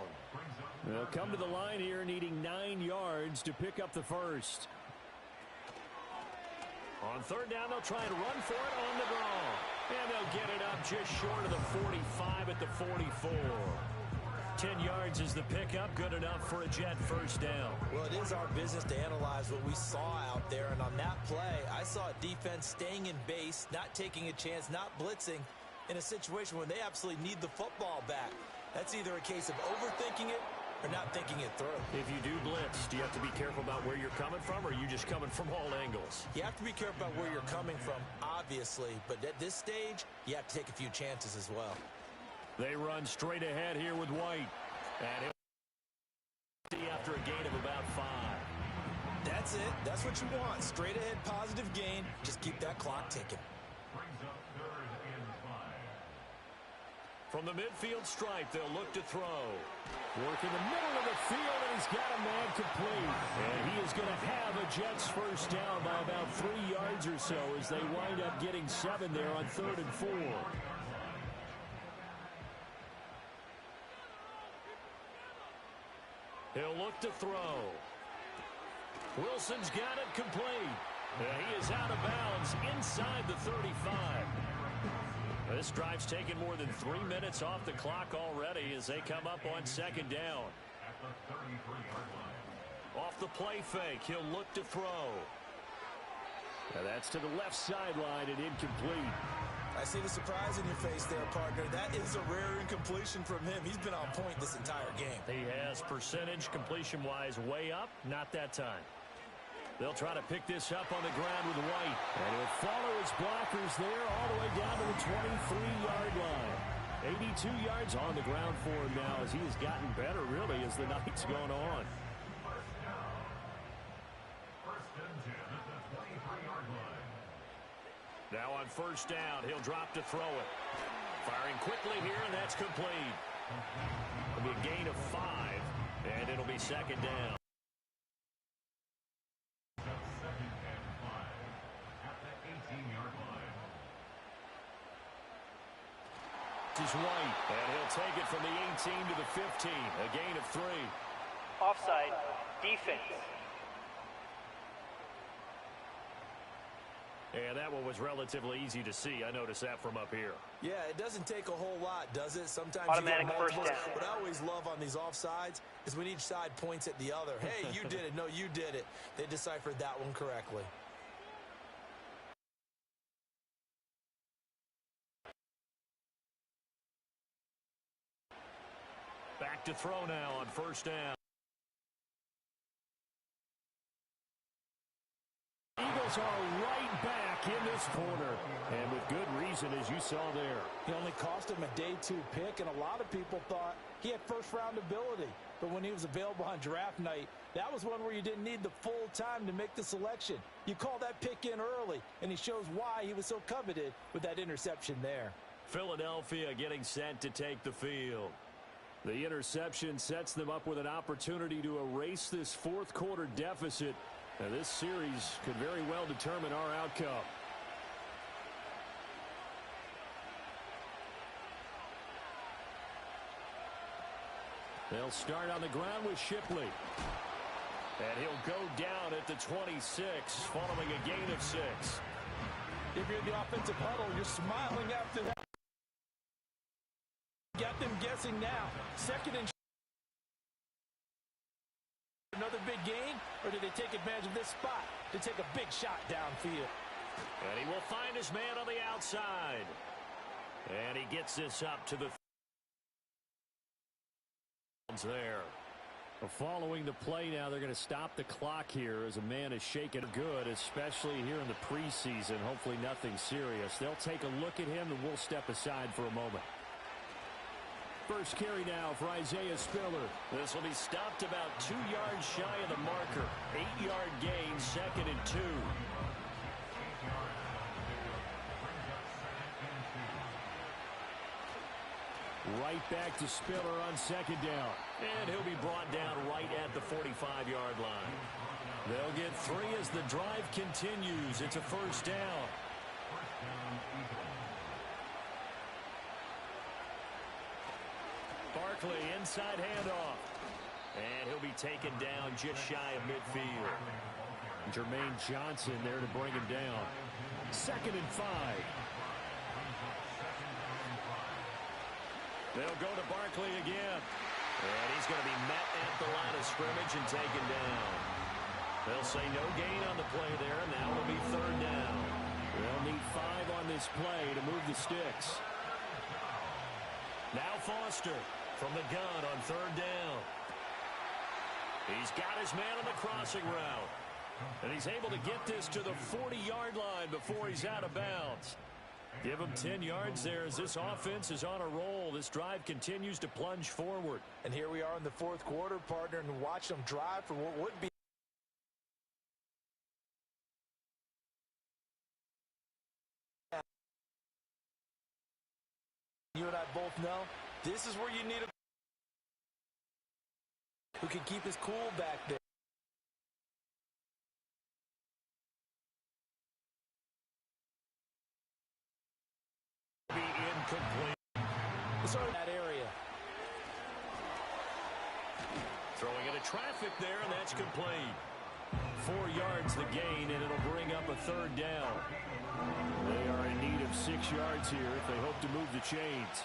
S1: They'll come to the line here needing 9 yards to pick up the first. On third down, they'll try and run for it on the draw. And they'll get it up just short of the 45 at the 44. 10 yards is the pickup, good enough for a Jet first down.
S2: Well, it is our business to analyze what we saw out there, and on that play, I saw a defense staying in base, not taking a chance, not blitzing, in a situation where they absolutely need the football back. That's either a case of overthinking it or not thinking it through.
S1: If you do blitz, do you have to be careful about where you're coming from, or are you just coming from all angles?
S2: You have to be careful about where you're coming from, obviously, but at this stage, you have to take a few chances as well.
S1: They run straight ahead here with White. And he'll after a gain of about 5.
S2: That's it. That's what you want. Straight ahead, positive gain. Just keep that clock ticking.
S5: Brings up 3rd and 5.
S1: From the midfield stripe, they'll look to throw. Work in the middle of the field, and he's got a man complete. And he is going to have a Jets first down by about 3 yards or so as they wind up getting 7 there on 3rd and 4. He'll look to throw. Wilson's got it complete. He is out of bounds inside the 35. This drive's taken more than 3 minutes off the clock already as they come up on 2nd down.
S5: At the 33-yard line.
S1: Off the play fake, he'll look to throw. Now that's to the left sideline and incomplete.
S2: I see the surprise in your face there, partner. That is a rare incompletion from him. He's been on point this entire game.
S1: He has percentage completion-wise way up, not that time. They'll try to pick this up on the ground with White. And he'll follow his blockers there all the way down to the 23-yard line. 82 yards on the ground for him now as he has gotten better, really, as the night's gone on.
S5: First and 10 at the 23-yard line.
S1: Now on first down, he'll drop to throw it. Firing quickly here, and that's complete. It'll be a gain of 5, and it'll be 2nd down.
S5: Second and 5 at the 18-yard line.
S1: This is White, and he'll take it from the 18 to the 15. A gain of 3.
S3: Offside. Defense.
S1: And that one was relatively easy to see. I noticed that from up here.
S2: Yeah, it doesn't take a whole lot, does it? Sometimes
S3: Automatic
S2: you get
S3: first
S2: multiples.
S3: down.
S2: What I always love on these offsides is when each side points at the other. Hey, you did it. No, you did it. They deciphered that one correctly.
S1: Back to throw now on first down. Eagles are right back in this corner, and with good reason, as you saw there.
S2: He only cost him a day 2 pick, and a lot of people thought he had first-round ability. But when he was available on draft night, that was one where you didn't need the full time to make the selection. You call that pick in early, and he shows why he was so coveted with that interception there.
S1: Philadelphia getting set to take the field. The interception sets them up with an opportunity to erase this fourth quarter deficit. And this series could very well determine our outcome. They'll start on the ground with Shipley. And he'll go down at the 26, following a gain of 6.
S2: If you're in the offensive huddle, you're smiling after that. Got them guessing now. 2nd and another big gain, or do they take advantage of this spot to take a big shot downfield?
S1: And he will find his man on the outside. And he gets this up to the there. Following the play now, they're going to stop the clock here as a man is shaken good, especially here in the preseason. Hopefully nothing serious. They'll take a look at him, and we'll step aside for a moment. First carry now for Isaiah Spiller. This will be stopped about 2 yards shy of the marker. 8-yard gain, 2nd and 2. Right back to Spiller on 2nd down. And he'll be brought down right at the 45-yard line. They'll get 3 as the drive continues. It's a first down. Barkley inside handoff. And he'll be taken down just shy of midfield. Jermaine Johnson there to bring him down. 2nd and 5. They'll go to Barkley again.
S6: And he's going to be met at the line of scrimmage and taken down. They'll say no gain on the play there, and now it'll be 3rd down.
S1: They'll need 5 on this play to move the sticks.
S6: Now Foster from the gun on 3rd down. He's got his man on the crossing route. And he's able to get this to the 40-yard line before he's out of bounds. Give him 10 yards there as this offense is on a roll. This drive continues to plunge forward.
S2: And here we are in the 4th quarter, partner, and watch them drive for what would be. You and I both know this is where you need a who can keep his cool back there.
S6: Be incomplete.
S2: That area.
S6: Throwing into traffic there, and that's complete.
S1: 4 yards the gain, and it'll bring up a 3rd down. They are in need of 6 yards here if they hope to move the chains.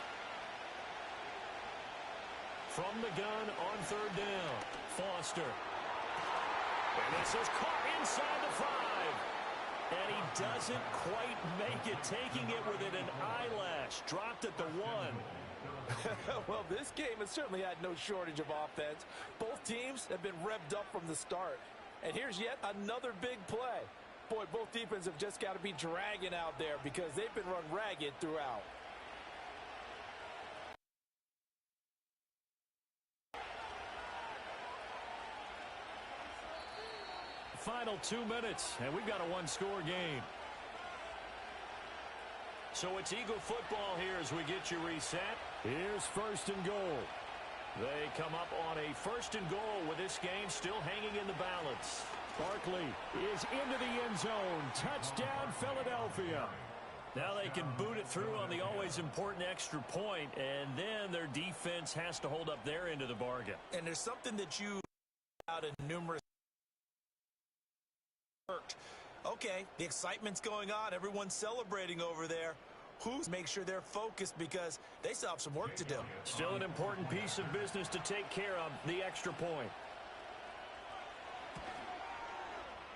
S6: From the gun on 3rd down, Foster. And this is caught inside the 5. And he doesn't quite make it, taking it within an eyelash. Dropped at the 1.
S2: Well, this game has certainly had no shortage of offense. Both teams have been revved up from the start. And here's yet another big play. Boy, both defenses have just got to be dragging out there because they've been run ragged throughout.
S1: Final 2 minutes, and we've got a 1-score game.
S6: So it's Eagle football here as we get you reset.
S1: Here's 1st and goal.
S6: They come up on a 1st and goal with this game still hanging in the balance.
S1: Barkley is into the end zone. Touchdown, Philadelphia.
S6: Now they can boot it through on the always important extra point, and then their defense has to hold up their end of the bargain.
S2: And there's something that you out in numerous. Okay, the excitement's going on. Everyone's celebrating over there. Who's make sure they're focused because they still have some work to do.
S6: Still an important piece of business to take care of, the extra point.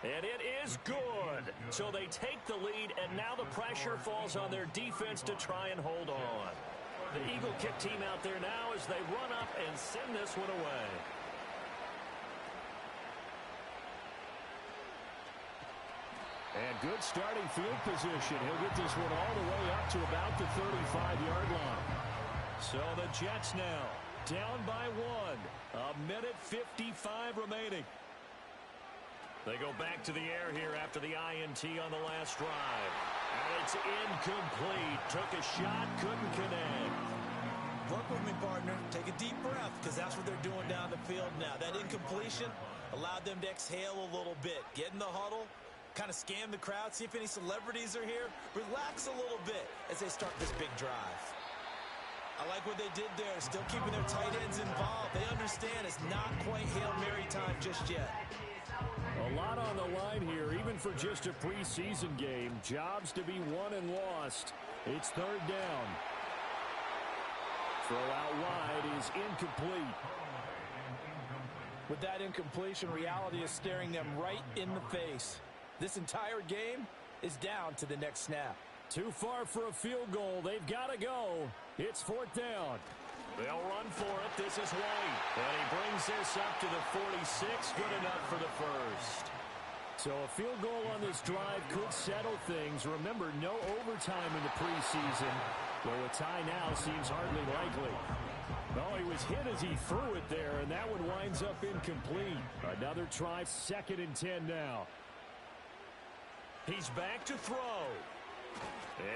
S6: And it is good. So they take the lead, and now the pressure falls on their defense to try and hold on. The Eagle kick team out there now as they run up and send this one away.
S1: And good starting field position. He'll get this one all the way up to about the 35-yard line.
S6: So the Jets now down by 1. A minute 55 remaining. They go back to the air here after the INT on the last drive. And it's incomplete. Took a shot, couldn't connect.
S2: Work with me, partner. Take a deep breath because that's what they're doing down the field now. That incompletion allowed them to exhale a little bit. Get in the huddle. Kind of scan the crowd, see if any celebrities are here. Relax a little bit as they start this big drive. I like what they did there, still keeping their tight ends involved. They understand it's not quite Hail Mary time just yet.
S1: A lot on the line here, even for just a preseason game. Jobs to be won and lost. It's 3rd down. Throw out wide is incomplete.
S2: With that incompletion, reality is staring them right in the face. This entire game is down to the next snap.
S1: Too far for a field goal. They've got to go. It's 4th down.
S6: They'll run for it. This is White. And he brings this up to the 46. Good enough for the 1st.
S1: So a field goal on this drive could settle things. Remember, no overtime in the preseason. Though a tie now seems hardly likely. Oh, he was hit as he threw it there, and that one winds up incomplete. Another try, 2nd and 10 now.
S6: He's back to throw.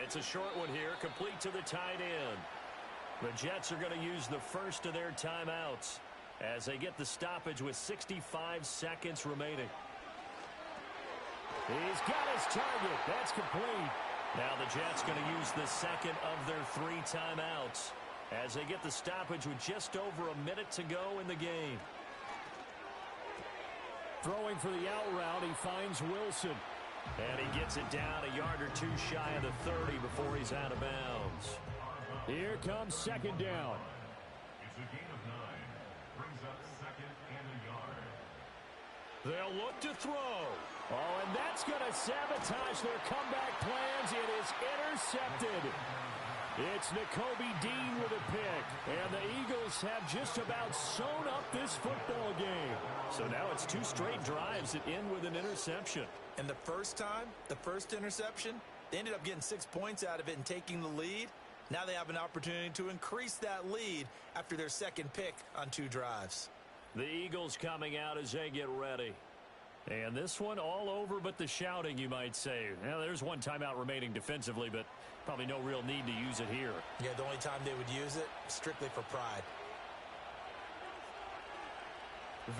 S6: It's a short one here, complete to the tight end. The Jets are going to use the first of their timeouts as they get the stoppage with 65 seconds remaining.
S1: He's got his target. That's complete.
S6: Now the Jets going to use the second of their 3 timeouts as they get the stoppage with just over a minute to go in the game.
S1: Throwing for the out route, he finds Wilson.
S6: And he gets it down a yard or two shy of the 30 before he's out of bounds.
S1: Here comes second down.
S5: It's a gain of 9. Brings up second and a yard.
S6: They'll look to throw.
S1: Oh, and that's going to sabotage their comeback plans. It is intercepted. It's Nakobe Dean with a pick. And the Eagles have just about sewn up this football game.
S6: So now it's 2 straight drives that end with an interception.
S2: And the first time, the first interception, they ended up getting 6 points out of it and taking the lead. Now they have an opportunity to increase that lead after their second pick on 2 drives.
S6: The Eagles coming out as they get ready. And this one all over but the shouting, you might say. Now, there's one timeout remaining defensively, but probably no real need to use it here.
S2: Yeah, the only time they would use it, strictly for pride.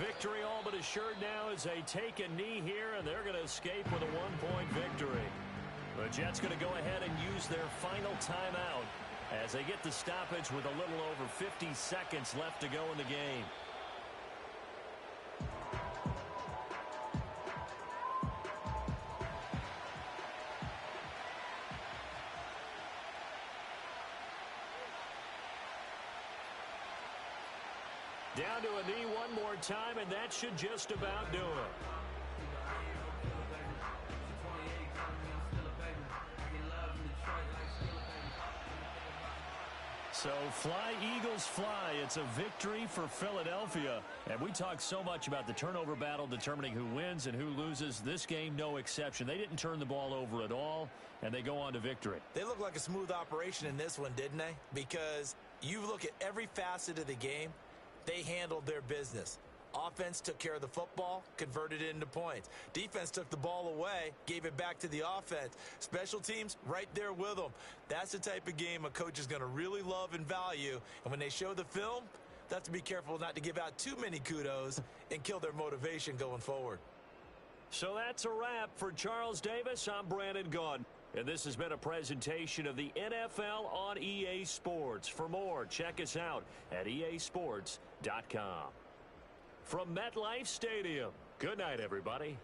S6: Victory all but assured now as they take a knee here, and they're going to escape with a 1-point victory. The Jets going to go ahead and use their final timeout as they get the stoppage with a little over 50 seconds left to go in the game. Down to a knee one more time, and that should just about do it. So fly, Eagles, fly. It's a victory for Philadelphia. And we talk so much about the turnover battle determining who wins and who loses. This game, no exception. They didn't turn the ball over at all, and they go on to victory.
S2: They look like a smooth operation in this one, didn't they? Because you look at every facet of the game, they handled their business. Offense took care of the football, converted it into points. Defense took the ball away, gave it back to the offense. Special teams, right there with them. That's the type of game a coach is going to really love and value. And when they show the film, they have to be careful not to give out too many kudos and kill their motivation going forward.
S6: So that's a wrap for Charles Davis. I'm Brandon Gaudin. And this has been a presentation of the NFL on EA Sports. For more, check us out at easports.com. From MetLife Stadium, good night, everybody.